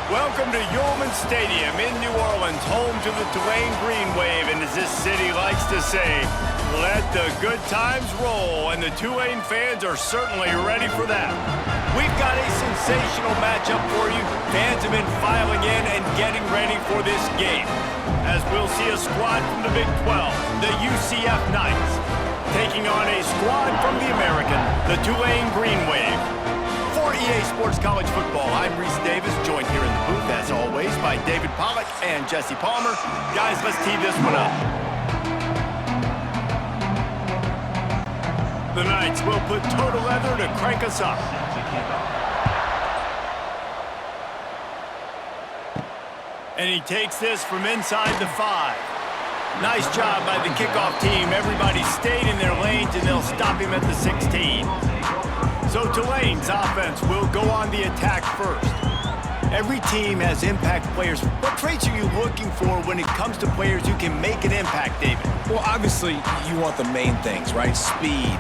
Welcome to Yulman Stadium in New Orleans, home to the Tulane Green Wave, and as this city likes to say, let the good times roll, and the Tulane fans are certainly ready for that. We've got a sensational matchup for you. Fans have been filing in and getting ready for this game, as we'll see a squad from the Big 12, the UCF Knights, taking on a squad from the American, the Tulane Green Wave. For EA Sports College Football, I'm Reese Davis, joined here in the booth, as always, by David Pollack and Jesse Palmer. Guys, let's tee this one up. The Knights will put total leather to crank us up. And he takes this from inside the 5. Nice job by the kickoff team. Everybody stayed in their lanes, and they'll stop him at the 16. So Tulane's offense will go on the attack first. Every team has impact players. What traits are you looking for when it comes to players who can make an impact, David? Well, obviously, you want the main things, right? Speed,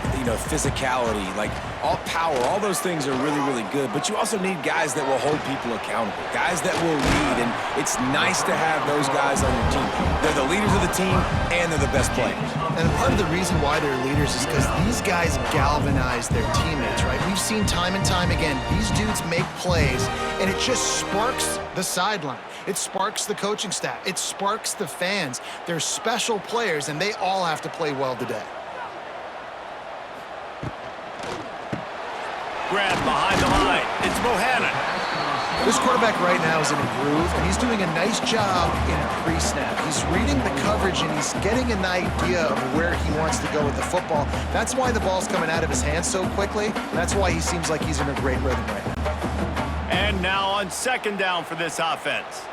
physicality, like all power, all those things are really, really good. But you also need guys that will hold people accountable, guys that will lead, and it's nice to have those guys on your team. They're the leaders of the team, and they're the best players. And part of the reason why they're leaders is because these guys galvanize their teammates, right? We've seen time and time again, these dudes make plays, and it just sparks the sideline. It sparks the coaching staff. It sparks the fans. They're special players, and they all have to play well today. Grab behind the line. It's Bohannon. This quarterback right now is in a groove, and he's doing a nice job in pre-snap. He's reading the coverage, and he's getting an idea of where he wants to go with the football. That's why the ball's coming out of his hands so quickly. That's why he seems like he's in a great rhythm right now. And now on second down for this offense.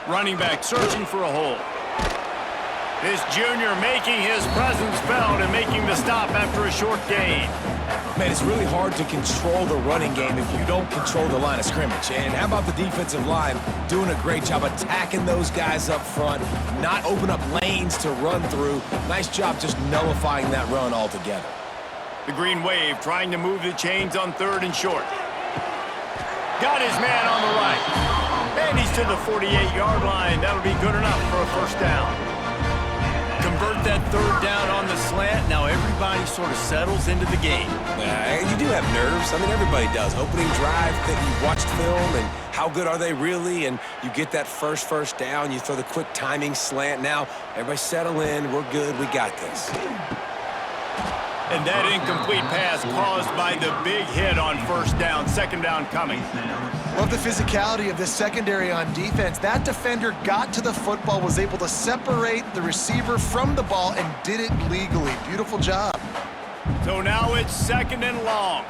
Running back searching for a hole. This junior making his presence felt and making the stop after a short gain. Man, it's really hard to control the running game if you don't control the line of scrimmage. And how about the defensive line doing a great job attacking those guys up front, not open up lanes to run through. Nice job just nullifying that run altogether. The Green Wave trying to move the chains on third and short. Got his man on the right. And he's to the 48-yard line. That'll be good enough for a first down. Convert that third down on the slant. Now everybody sort of settles into the game. You do have nerves. I mean, everybody does. Opening drive, that you've watched film, and how good are they really? And you get that first down. You throw the quick timing slant. Now everybody settle in. We're good. We got this. And that incomplete pass caused by the big hit on first down. Second down coming. Love the physicality of this secondary on defense. That defender got to the football, was able to separate the receiver from the ball, and did it legally. Beautiful job. So now it's second and long.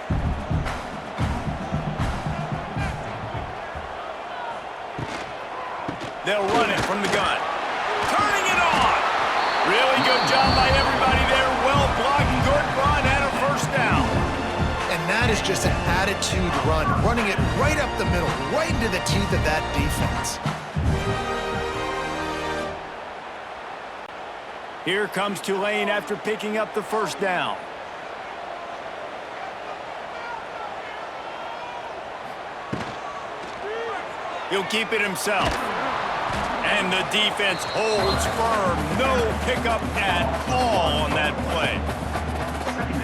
They'll run it from the gun. Turning it on. Really good job by everybody there. Well blocked, good run, and a first down. And that is just an attitude run, running it right up the middle, right into the teeth of that defense. Here comes Tulane after picking up the first down. He'll keep it himself. And the defense holds firm. No pickup at all on that play.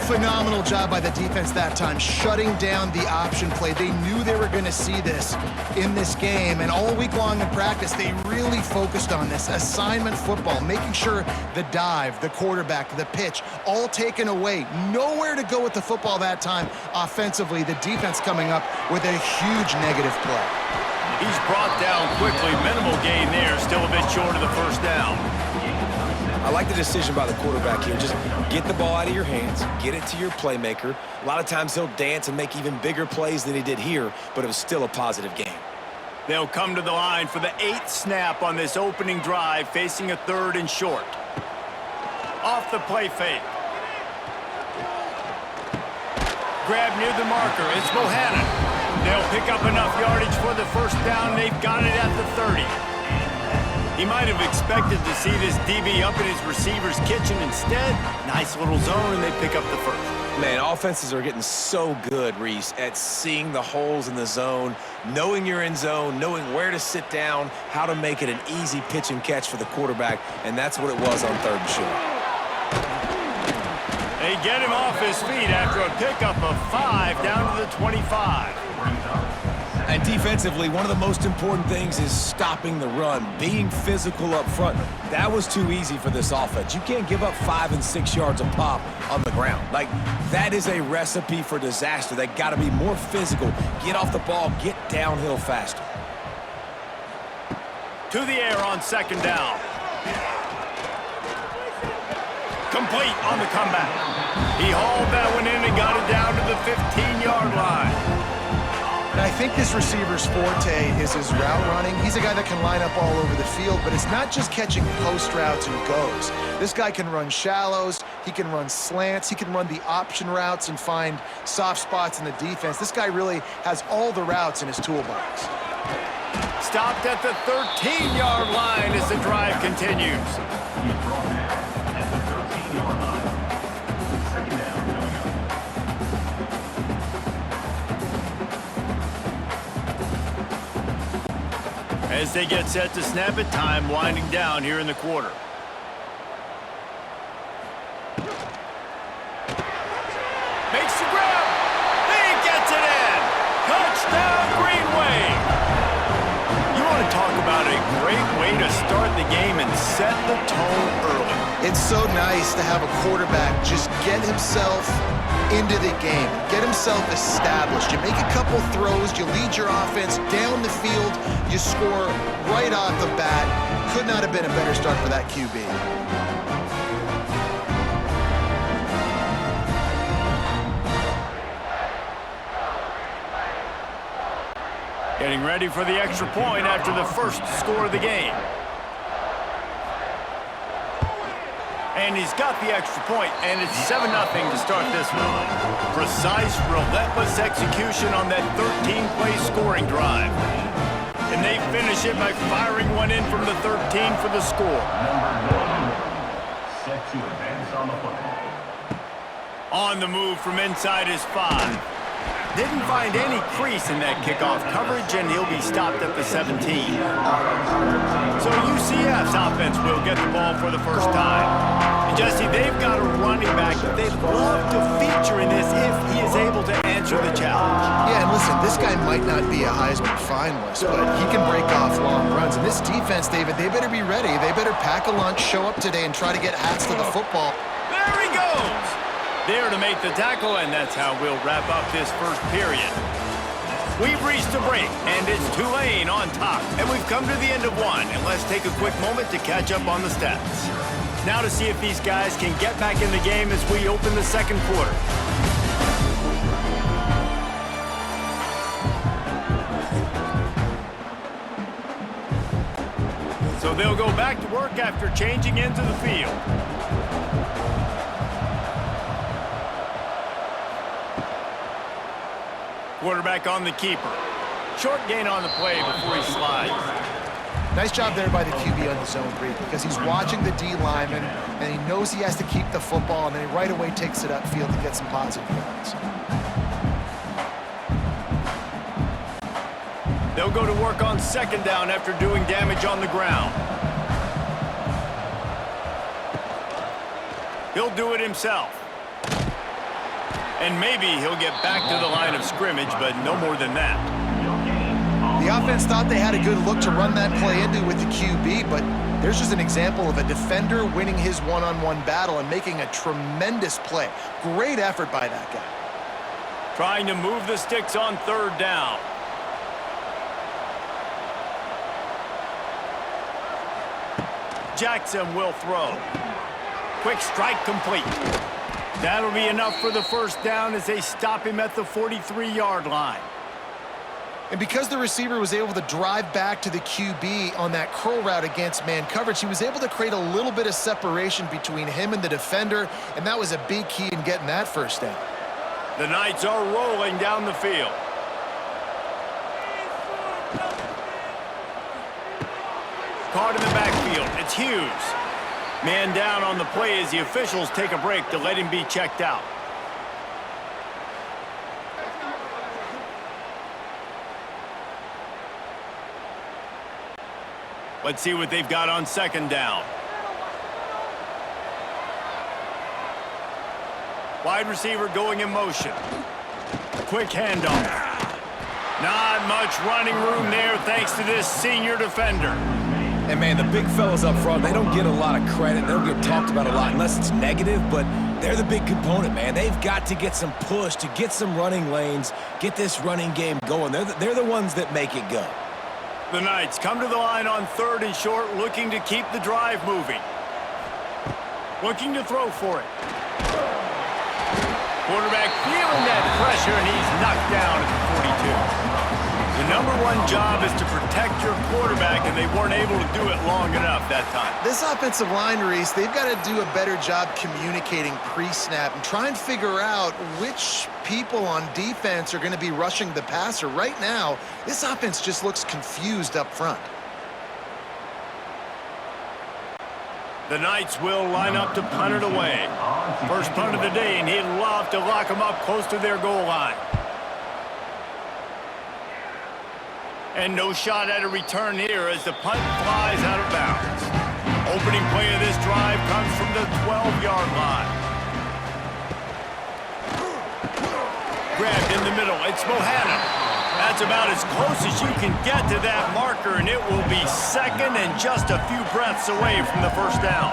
Phenomenal job by the defense that time, shutting down the option play. They knew they were going to see this in this game, and all week long in practice, they really focused on this assignment football, making sure the dive, the quarterback, the pitch, all taken away. Nowhere to go with the football that time offensively. The defense coming up with a huge negative play. He's brought down quickly. Minimal gain there. Still a bit short of the first down. I like the decision by the quarterback here. Just get the ball out of your hands, get it to your playmaker. A lot of times he'll dance and make even bigger plays than he did here, but it was still a positive game. They'll come to the line for the 8th snap on this opening drive, facing a third and short. Off the play fake. Grab near the marker. It's Bohannon. They'll pick up enough yardage for the first down. They've got it at the 30. He might have expected to see this DB up in his receiver's kitchen. Instead, nice little zone, and they pick up the first. Man, offenses are getting so good, Reese, at seeing the holes in the zone, knowing you're in zone, knowing where to sit down, how to make it an easy pitch and catch for the quarterback, and that's what it was on 3rd and short. They get him off his feet after a pickup of 5 down to the 25. And defensively, one of the most important things is stopping the run, being physical up front. That was too easy for this offense. You can't give up 5 and 6 yards a pop on the ground. Like, that is a recipe for disaster. They got to be more physical, get off the ball, get downhill faster. To the air on 2nd down. Complete on the comeback. He hauled that one in and got it down to the 15-yard line. And I think this receiver's forte is his route running. He's a guy that can line up all over the field, but it's not just catching post routes and goes. This guy can run shallows, he can run slants, he can run the option routes and find soft spots in the defense. This guy really has all the routes in his toolbox. Stopped at the 13-yard line as the drive continues. As they get set to snap it, time winding down here in the quarter. Makes the grab. He gets it in. Touchdown, Green Wave. You want to talk about a great way to start the game and set the tone early. It's so nice to have a quarterback just get himself into the game, get himself established. You make a couple throws, you lead your offense down the field, you score right off the bat. Could not have been a better start for that QB. Getting ready for the extra point after the first score of the game. And he's got the extra point, and it's 7-0 to start this one. Precise, relentless execution on that 13-play scoring drive. And they finish it by firing one in from the 13 for the score. Set to advance on the football. On the move from inside his 5. Didn't find any crease in that kickoff coverage, and he'll be stopped at the 17. So UCF's offense will get the ball for the first time. And Jesse, they've got a running back that they'd love to feature in this if he is able to answer the challenge. Yeah, and listen, this guy might not be a Heisman finalist, but he can break off long runs. And this defense, David, they better be ready. They better pack a lunch, show up today, and try to get hats to the football. There he goes! There to make the tackle, and that's how we'll wrap up this first period. We've reached a break, and it's Tulane on top. And we've come to the end of one, and let's take a quick moment to catch up on the stats. Now to see if these guys can get back in the game as we open the second quarter. So they'll go back to work after changing into the field. Quarterback on the keeper. Short gain on the play before he slides. Nice job there by the QB on the zone read because he's watching the D lineman and he knows he has to keep the football, and then he right away takes it upfield to get some positive yards. They'll go to work on 2nd down after doing damage on the ground. He'll do it himself. And maybe he'll get back to the line of scrimmage, but no more than that. The offense thought they had a good look to run that play into with the QB, but there's just an example of a defender winning his one-on-one battle and making a tremendous play. Great effort by that guy. Trying to move the sticks on 3rd down. Jackson will throw. Quick strike complete. That'll be enough for the first down as they stop him at the 43-yard line. And because the receiver was able to drive back to the QB on that curl route against man coverage, he was able to create a little bit of separation between him and the defender, and that was a big key in getting that first down. The Knights are rolling down the field. Caught in the back it's Hughes. Man down on the play as the officials take a break to let him be checked out. Let's see what they've got on second down. Wide receiver going in motion. Quick handoff. Not much running room there thanks to this senior defender. And, man, the big fellas up front, they don't get a lot of credit. They don't get talked about a lot unless it's negative, but they're the big component, man. They've got to get some push, to get some running lanes, get this running game going. They're the ones that make it go. The Knights come to the line on third and short, looking to keep the drive moving. Looking to throw for it. Quarterback feeling that pressure, and he's knocked down at the 42. The number one job is to protect your quarterback, and they weren't able to do it long enough that time. This offensive line, Reese, they've got to do a better job communicating pre-snap and try and figure out which people on defense are going to be rushing the passer. Right now, this offense just looks confused up front. The Knights will line up to punt it away. First punt of the day, and he'd love to lock them up close to their goal line. And no shot at a return here as the punt flies out of bounds. Opening play of this drive comes from the 12-yard line. Grabbed in the middle. It's Bohanna. That's about as close as you can get to that marker, and it will be second and just a few breaths away from the first down.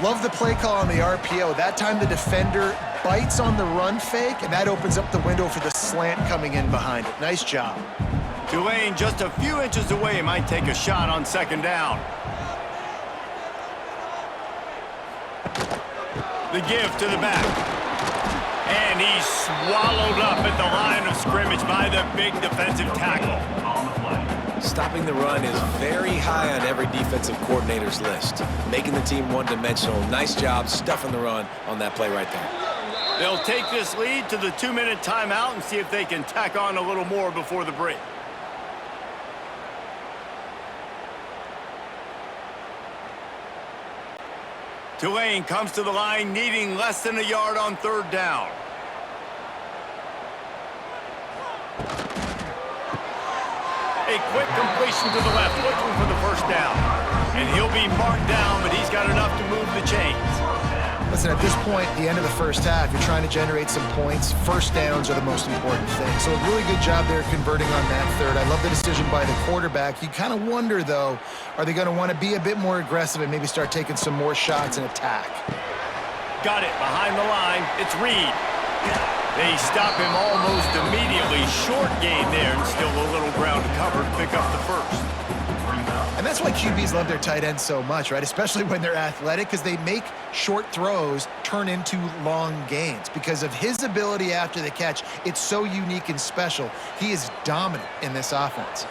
Love the play call on the RPO. That time the defender bites on the run fake, and that opens up the window for the slant coming in behind it. Nice job. Tulane just a few inches away might take a shot on second down. The give to the back. And he's swallowed up at the line of scrimmage by the big defensive tackle. Stopping the run is very high on every defensive coordinator's list. Making the team one-dimensional. Nice job stuffing the run on that play right there. They'll take this lead to the 2-minute timeout and see if they can tack on a little more before the break. Tulane comes to the line needing less than a yard on third down. A quick completion to the left, looking for the first down. And he'll be marked down, but he's got enough to move the chains. Listen, at this point, the end of the first half, you're trying to generate some points. First downs are the most important thing. So a really good job there converting on that third. I love the decision by the quarterback. You kind of wonder, though, are they going to want to be a bit more aggressive and maybe start taking some more shots and attack? Got it behind the line. It's Reed. They stop him almost immediately. Short gain there and still a little ground to cover to pick up the first. And that's why QBs love their tight ends so much, right? Especially when they're athletic, because they make short throws turn into long gains. Because of his ability after the catch, it's so unique and special. He is dominant in this offense.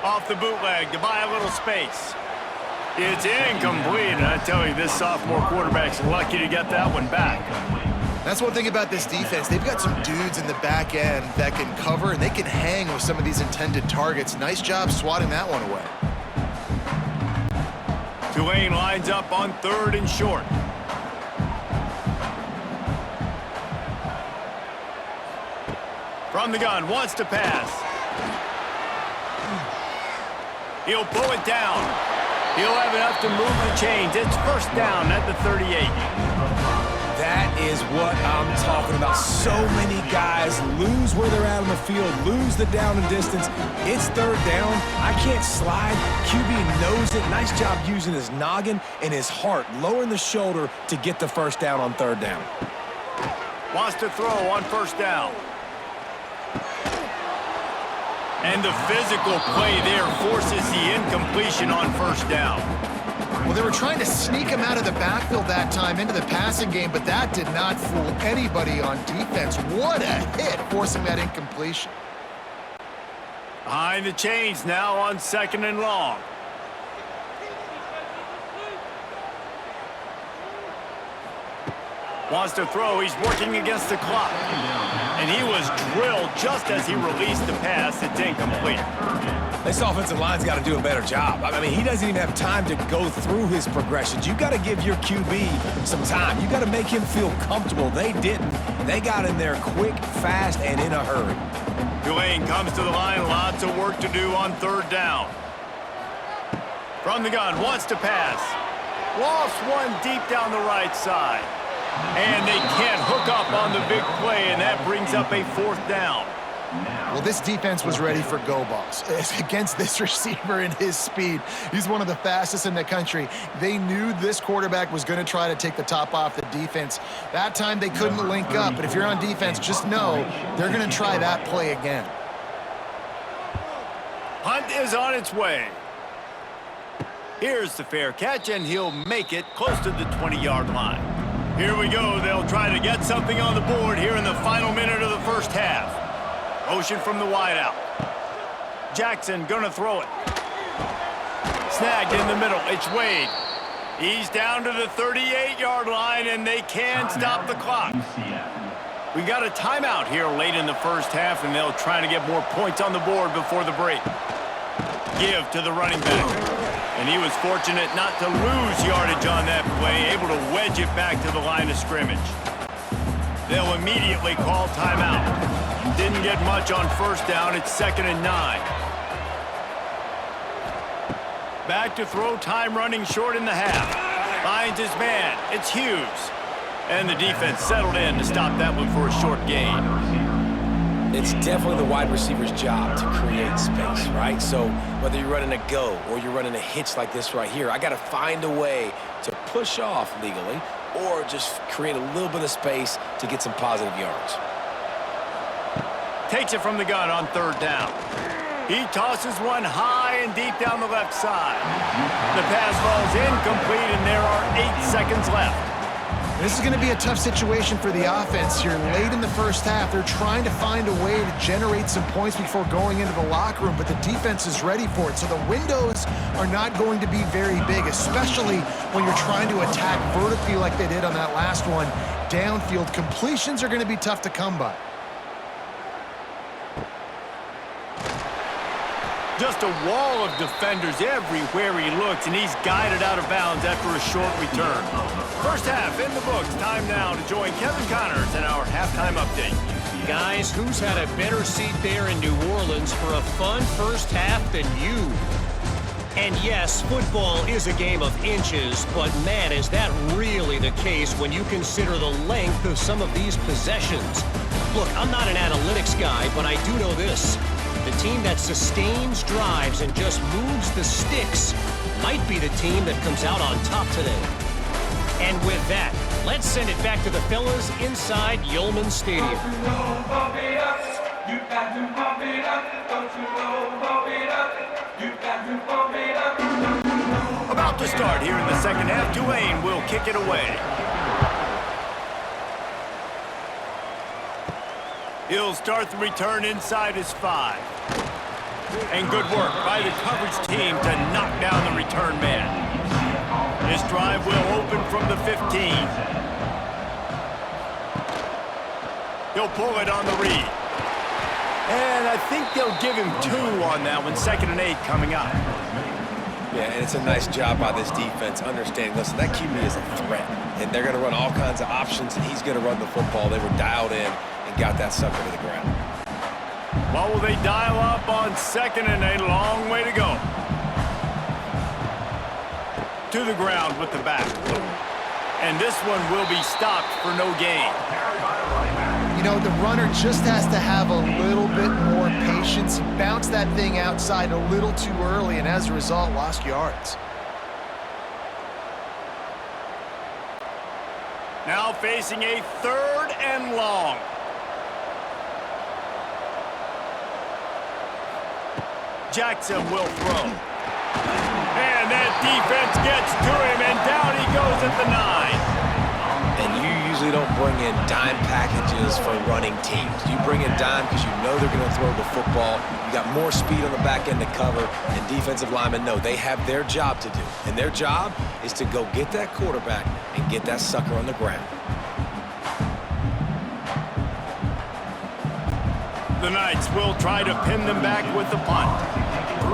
Off the bootleg to buy a little space. It's incomplete, and I tell you, this sophomore quarterback's lucky to get that one back. That's one thing about this defense. They've got some dudes in the back end that can cover, and they can hang with some of these intended targets. Nice job swatting that one away. Tulane lines up on third and short. From the gun, wants to pass. He'll pull it down. He'll have enough to move the chains. It's first down at the 38. That is what I'm talking about. So many guys lose where they're at on the field, lose the down and distance. It's third down. I can't slide. QB knows it. Nice job using his noggin and his heart, lowering the shoulder to get the first down on third down. Wants to throw on first down. And the physical play there forces the incompletion on first down. Well, they were trying to sneak him out of the backfield that time into the passing game, but that did not fool anybody on defense. What a hit, forcing that incompletion. Behind the chains now on second and long. Wants to throw. He's working against the clock. And he was drilled just as he released the pass. It's incomplete. This offensive line's got to do a better job. I mean, he doesn't even have time to go through his progressions. You got to give your QB some time. You got to make him feel comfortable. They didn't. They got in there quick, fast, and in a hurry. Tulane comes to the line. Lots of work to do on third down. From the gun, wants to pass. Lofts one deep down the right side. And they can't hook up on the big play, and that brings up a fourth down. Well, this defense was ready for go balls. Against this receiver and his speed, he's one of the fastest in the country. They knew this quarterback was going to try to take the top off the defense. That time they couldn't link up, but if you're on defense, just know they're going to try that play again. Hunt is on its way. Here's the fair catch, and he'll make it close to the 20-yard line. Here we go. They'll try to get something on the board here in the final minute of the first half. Motion from the wideout. Jackson gonna throw it. Snagged in the middle. It's Wade. He's down to the 38-yard line, and they can't stop the clock. We got a timeout here late in the first half, and they'll try to get more points on the board before the break. Give to the running back. And he was fortunate not to lose yardage on that play, able to wedge it back to the line of scrimmage. They'll immediately call timeout. Didn't get much on first down. It's 2nd and 9. Back to throw, time running short in the half. Finds his man. It's Hughes. And the defense settled in to stop that one for a short gain. It's definitely the wide receiver's job to create space, right? So whether you're running a go or you're running a hitch like this right here, I got to find a way to push off legally or just create a little bit of space to get some positive yards. Takes it from the gun on third down. He tosses one high and deep down the left side. The pass falls incomplete, and there are 8 seconds left. This is going to be a tough situation for the offense here. Late in the first half, they're trying to find a way to generate some points before going into the locker room, but the defense is ready for it. So the windows are not going to be very big, especially when you're trying to attack vertically like they did on that last one. Downfield completions are going to be tough to come by. Just a wall of defenders everywhere he looks, and he's guided out of bounds after a short return. First half in the books. Time now to join Kevin Connors in our halftime update. Guys, who's had a better seat there in New Orleans for a fun first half than you? And yes, football is a game of inches, but man, is that really the case when you consider the length of some of these possessions. Look, I'm not an analytics guy, but I do know this. The team that sustains drives and just moves the sticks might be the team that comes out on top today. And with that, let's send it back to the fellas inside Yulman Stadium. About to start here in the second half. Tulane will kick it away. He'll start the return inside his 5. And good work by the coverage team to knock down the return man. This drive will open from the 15. He'll pull it on the read. And I think they'll give him 2 on that one. 2nd and 8 coming up. Yeah, and it's a nice job by this defense understanding, listen, that QB is a threat. And they're going to run all kinds of options, and he's going to run the football. They were dialed in and got that sucker to the ground. Well, will they dial up on 2nd and a long way to go? To the ground with the back. And this one will be stopped for no gain. You know, the runner just has to have a little bit more patience. He bounced that thing outside a little too early, and as a result, lost yards. Now facing a 3rd and long. Jackson will throw. And that defense gets to him, and down he goes at the 9. And you usually don't bring in dime packages for running teams. You bring in dime because you know they're going to throw the football. You got more speed on the back end to cover, and defensive linemen know they have their job to do. And their job is to go get that quarterback and get that sucker on the ground. The Knights will try to pin them back with the punt.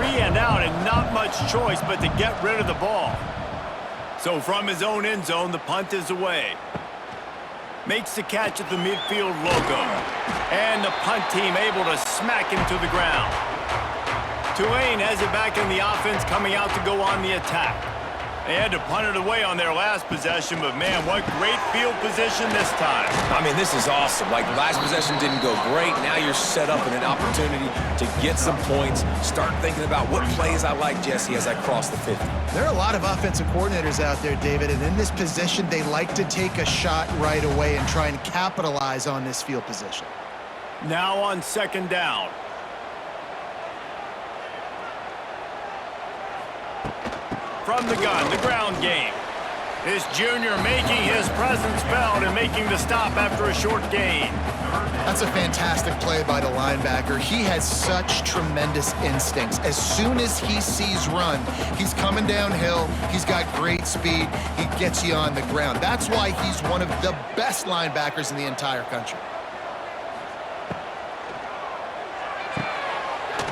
and out and not much choice but to get rid of the ball. So from his own end zone, the punt is away. Makes the catch at the midfield logo. And the punt team able to smack him to the ground. Tulane has it back in the offense, coming out to go on the attack. They had to punt it away on their last possession, but man, what great field position this time. I mean, this is awesome. Like, last possession didn't go great. Now you're set up in an opportunity to get some points. Start thinking about what plays I like, Jesse, as I cross the 50. There are a lot of offensive coordinators out there, David, and in this position, they like to take a shot right away and try and capitalize on this field position. Now on second down. From the gun, the ground game. This junior making his presence felt and making the stop after a short gain. That's a fantastic play by the linebacker. He has such tremendous instincts. As soon as he sees run, he's coming downhill. He's got great speed. He gets you on the ground. That's why he's one of the best linebackers in the entire country.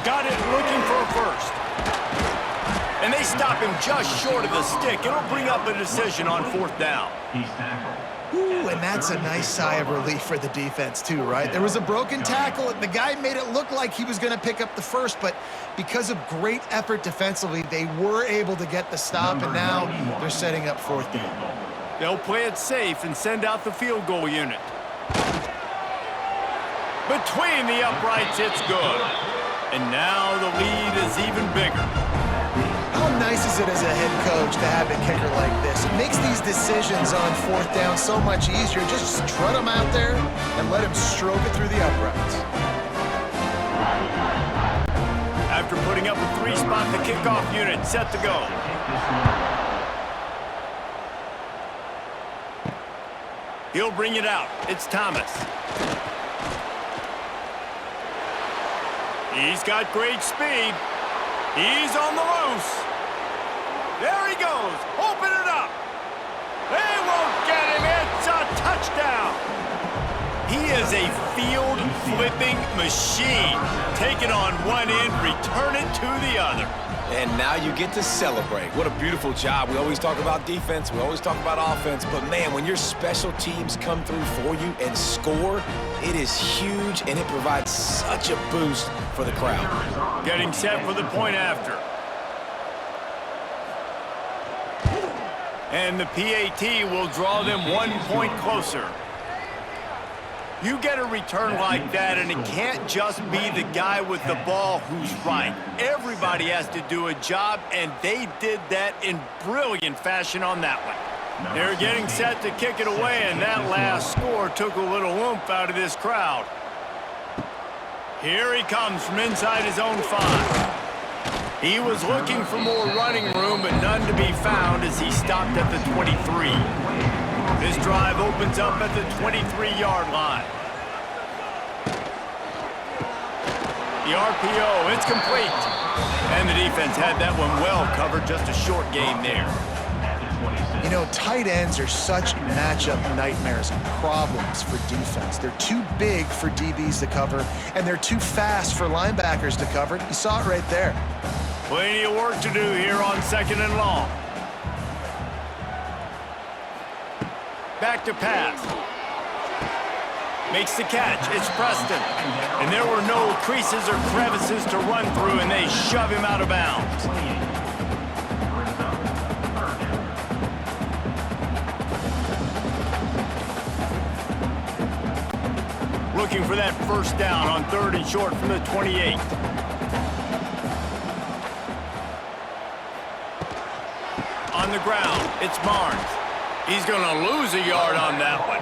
Got it, looking for a first. And they stop him just short of the stick. It'll bring up a decision on fourth down. He's tackled. Ooh, and that's a nice sigh of relief for the defense too, right? There was a broken tackle, and the guy made it look like he was going to pick up the first, but because of great effort defensively, they were able to get the stop, and now they're setting up fourth down. They'll play it safe and send out the field goal unit. Between the uprights, it's good. And now the lead is even bigger. How nice is it as a head coach to have a kicker like this? It makes these decisions on fourth down so much easier. Just strut him out there and let him stroke it through the uprights. After putting up a three-spot, the kickoff unit set to go. He'll bring it out. It's Thomas. He's got great speed. He's on the loose. There he goes. Open it up. They won't get him. It's a touchdown. He is a field-flipping machine. Take it on one end, return it to the other. And now you get to celebrate. What a beautiful job. We always talk about defense. We always talk about offense. But, man, when your special teams come through for you and score, it is huge, and it provides such a boost for the crowd. Getting set for the point after. And the PAT will draw them 1 point closer. You get a return like that, and it can't just be the guy with the ball who's right. Everybody has to do a job, and they did that in brilliant fashion on that one. They're getting set to kick it away, and that last score took a little oomph out of this crowd. Here he comes from inside his own 5. He was looking for more running room, but none to be found as he stopped at the 23. This drive opens up at the 23-yard line. The RPO, it's complete. And the defense had that one well covered, just a short gain there. You know, tight ends are such matchup nightmares and problems for defense. They're too big for DBs to cover, and they're too fast for linebackers to cover. You saw it right there. Plenty of work to do here on second and long. Back to pass. Makes the catch. It's Preston. And there were no creases or crevices to run through, and they shove him out of bounds. Looking for that first down on 3rd and short from the 28. On the ground, it's Barnes. He's going to lose a yard on that one.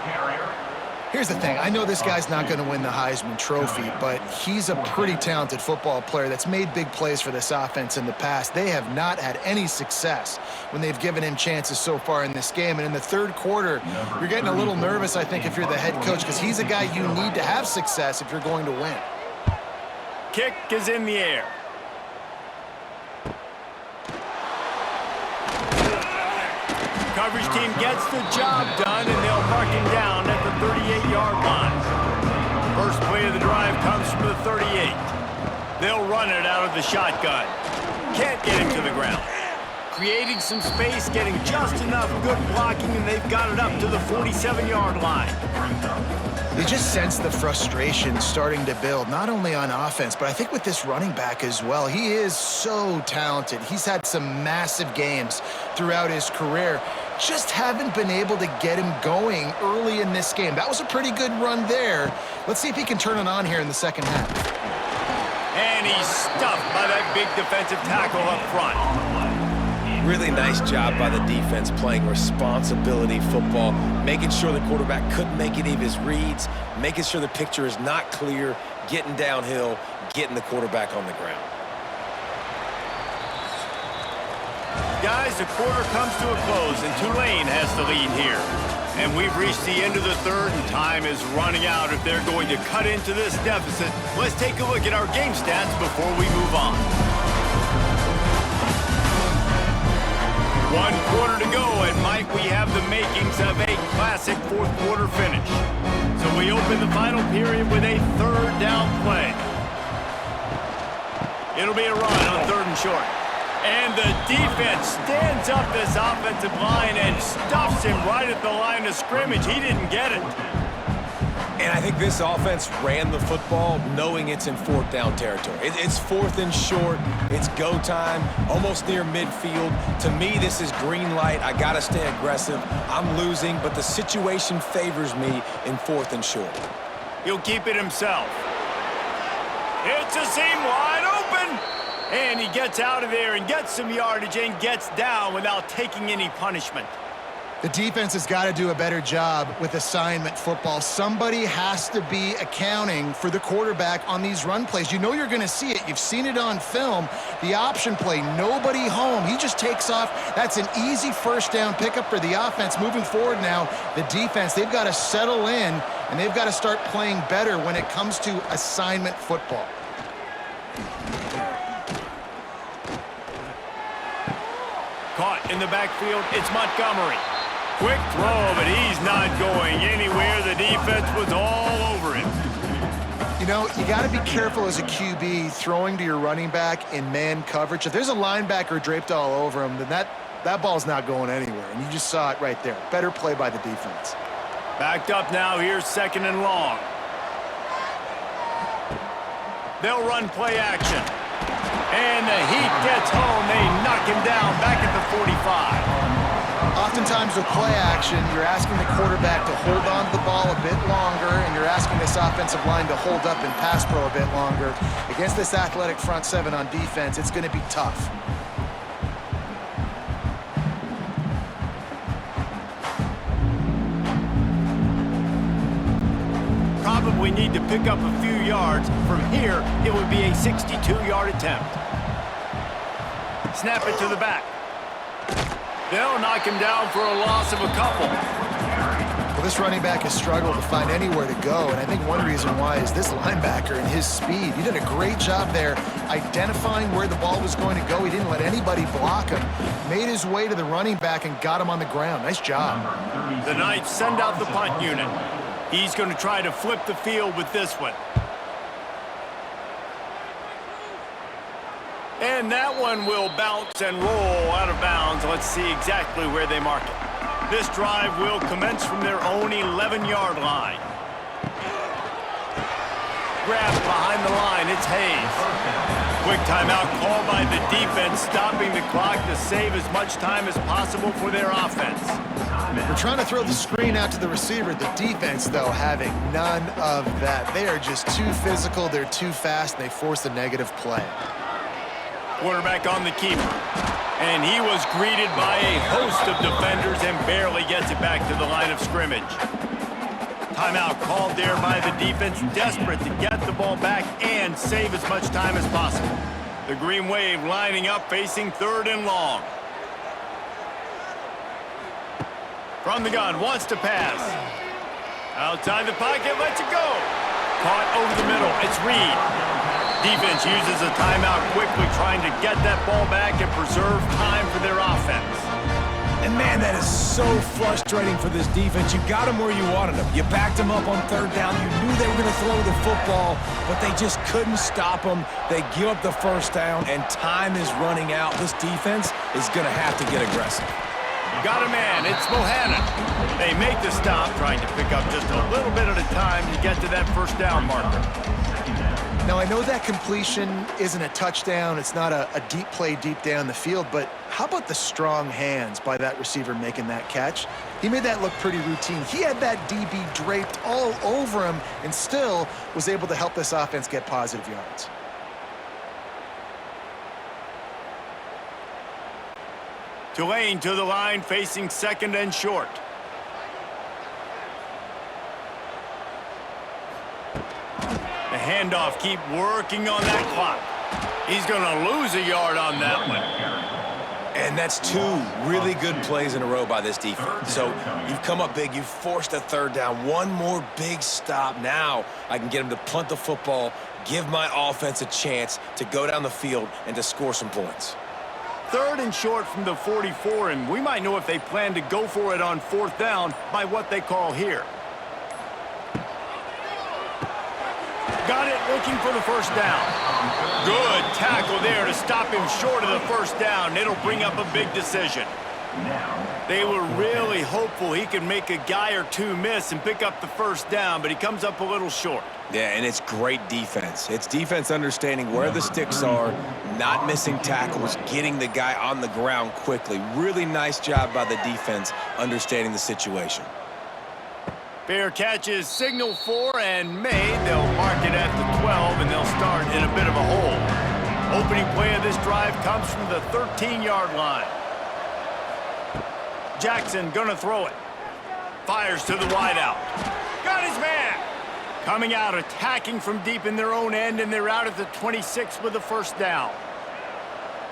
Here's the thing. I know this guy's not going to win the Heisman Trophy, but he's a pretty talented football player that's made big plays for this offense in the past. They have not had any success when they've given him chances so far in this game. And in the third quarter, you're getting a little nervous, I think, if you're the head coach, because he's a guy you need to have success if you're going to win. Kick is in the air. Coverage team gets the job done, and they'll mark him down at the 38-yard line. First play of the drive comes from the 38. They'll run it out of the shotgun. Can't get him to the ground. Creating some space, getting just enough good blocking, and they've got it up to the 47-yard line. You just sense the frustration starting to build, not only on offense, but I think with this running back as well. He is so talented. He's had some massive games throughout his career. Just haven't been able to get him going early in this game. That was a pretty good run there. Let's see if he can turn it on here in the second half. And he's stuffed by that big defensive tackle up front. Really nice job by the defense playing responsibility football, making sure the quarterback couldn't make any of his reads, making sure the picture is not clear, getting downhill, getting the quarterback on the ground. Guys, the quarter comes to a close, and Tulane has the lead here. And we've reached the end of the third, and time is running out if they're going to cut into this deficit. Let's take a look at our game stats before we move on. 1 quarter to go, and Mike, we have the makings of a classic fourth quarter finish. So we open the final period with a third down play. It'll be a run on 3rd and short. And the defense stands up this offensive line and stuffs him right at the line of scrimmage. He didn't get it. And I think this offense ran the football knowing it's in 4th down territory. It's 4th and short. It's go time, almost near midfield. To me, this is green light. I got to stay aggressive. I'm losing, but the situation favors me in 4th and short. He'll keep it himself. It's a seam wide open. And he gets out of there and gets some yardage and gets down without taking any punishment. The defense has got to do a better job with assignment football. Somebody has to be accounting for the quarterback on these run plays. You know you're going to see it. You've seen it on film. The option play, nobody home. He just takes off. That's an easy first down pickup for the offense. Moving forward now, the defense, they've got to settle in, and they've got to start playing better when it comes to assignment football. Caught in the backfield, it's Montgomery. Quick throw, but he's not going anywhere. The defense was all over him. You know, you got to be careful as a QB throwing to your running back in man coverage. If there's a linebacker draped all over him, then that ball's not going anywhere. And you just saw it right there. Better play by the defense. Backed up now, here's 2nd and long. They'll run play action. And the heat gets home. They knock him down back at the 45. Oftentimes with play action, you're asking the quarterback to hold on to the ball a bit longer, and you're asking this offensive line to hold up in pass pro a bit longer. Against this athletic front 7 on defense, it's going to be tough. Probably need to pick up a few yards. From here, it would be a 62-yard attempt. Snap it to the back. They'll knock him down for a loss of a couple. Well, this running back has struggled to find anywhere to go, and I think one reason why is this linebacker and his speed. He did a great job there identifying where the ball was going to go. He didn't let anybody block him. Made his way to the running back and got him on the ground. Nice job. The Knights send out the punt unit. He's going to try to flip the field with this one. And that one will bounce and roll out of bounds. Let's see exactly where they mark it. This drive will commence from their own 11-yard line. Grabbed behind the line, it's Hayes. Quick timeout called by the defense, stopping the clock to save as much time as possible for their offense. We're trying to throw the screen out to the receiver. The defense, though, having none of that. They are just too physical, they're too fast, and they force a negative play. Quarterback on the keeper. And he was greeted by a host of defenders and barely gets it back to the line of scrimmage. Timeout called there by the defense, desperate to get the ball back and save as much time as possible. The Green Wave lining up, facing 3rd and long. From the gun, wants to pass. Outside the pocket, lets it go. Caught over the middle, it's Reed. Defense uses a timeout quickly, trying to get that ball back and preserve time for their offense. And man, that is so frustrating for this defense. You got them where you wanted them. You backed them up on third down. You knew they were going to throw the football, but they just couldn't stop them. They give up the first down, and time is running out. This defense is going to have to get aggressive. Got a man. It's Bohannon. They make the stop, trying to pick up just a little bit at a time to get to that first down marker. Now, I know that completion isn't a touchdown. It's not a deep play deep down the field, but how about the strong hands by that receiver making that catch? He made that look pretty routine. He had that DB draped all over him and still was able to help this offense get positive yards. Tulane to the line, facing second and short. The handoff, keep working on that clock. He's going to lose a yard on that one. And that's two really good plays in a row by this defense. So you've come up big. You've forced a third down. One more big stop. Now I can get him to punt the football, give my offense a chance to go down the field and to score some points. Third and short from the 44, and we might know if they plan to go for it on fourth down by what they call here. Got it, looking for the first down. Good tackle there to stop him short of the first down. It'll bring up a big decision. They were really hopeful he could make a guy or two miss and pick up the first down, but he comes up a little short. Yeah, and it's great defense. It's defense understanding where the sticks are, not missing tackles, getting the guy on the ground quickly. Really nice job by the defense understanding the situation. Fair catch is signaled for and made. They'll mark it at the 12, and they'll start in a bit of a hole. Opening play of this drive comes from the 13-yard line. Jackson gonna throw it. Fires to the wideout. Got his man. Coming out, attacking from deep in their own end, and they're out at the 26 with the first down.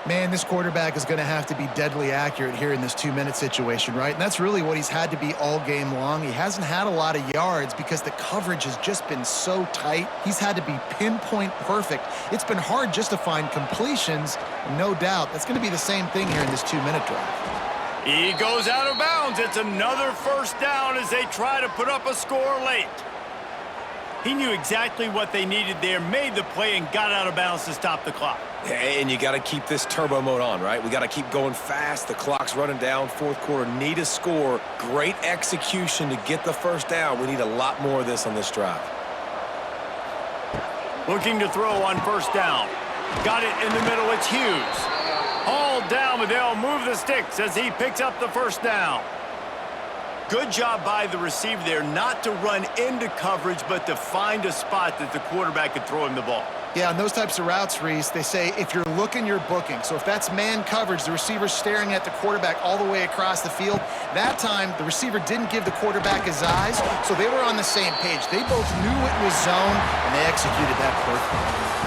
Man, this quarterback is going to have to be deadly accurate here in this 2-minute situation, right? And that's really what he's had to be all game long. He hasn't had a lot of yards because the coverage has just been so tight. He's had to be pinpoint perfect. It's been hard just to find completions. No doubt that's going to be the same thing here in this 2-minute drive. He goes out of bounds. It's another first down as they try to put up a score late. He knew exactly what they needed there, made the play, and got out of bounds to stop the clock. And you got to keep this turbo mode on, right? We got to keep going fast. The clock's running down. Fourth quarter, need a score. Great execution to get the first down. We need a lot more of this on this drive. Looking to throw on first down. Got it in the middle. It's Hughes. Hauled down, but they'll move the sticks as he picks up the first down. Good job by the receiver there not to run into coverage, but to find a spot that the quarterback could throw him the ball. Yeah, on those types of routes, Reese, they say if you're looking, you're booking. So if that's man coverage, the receiver's staring at the quarterback all the way across the field. That time, the receiver didn't give the quarterback his eyes, so they were on the same page. They both knew it was zone, and they executed that perfectly.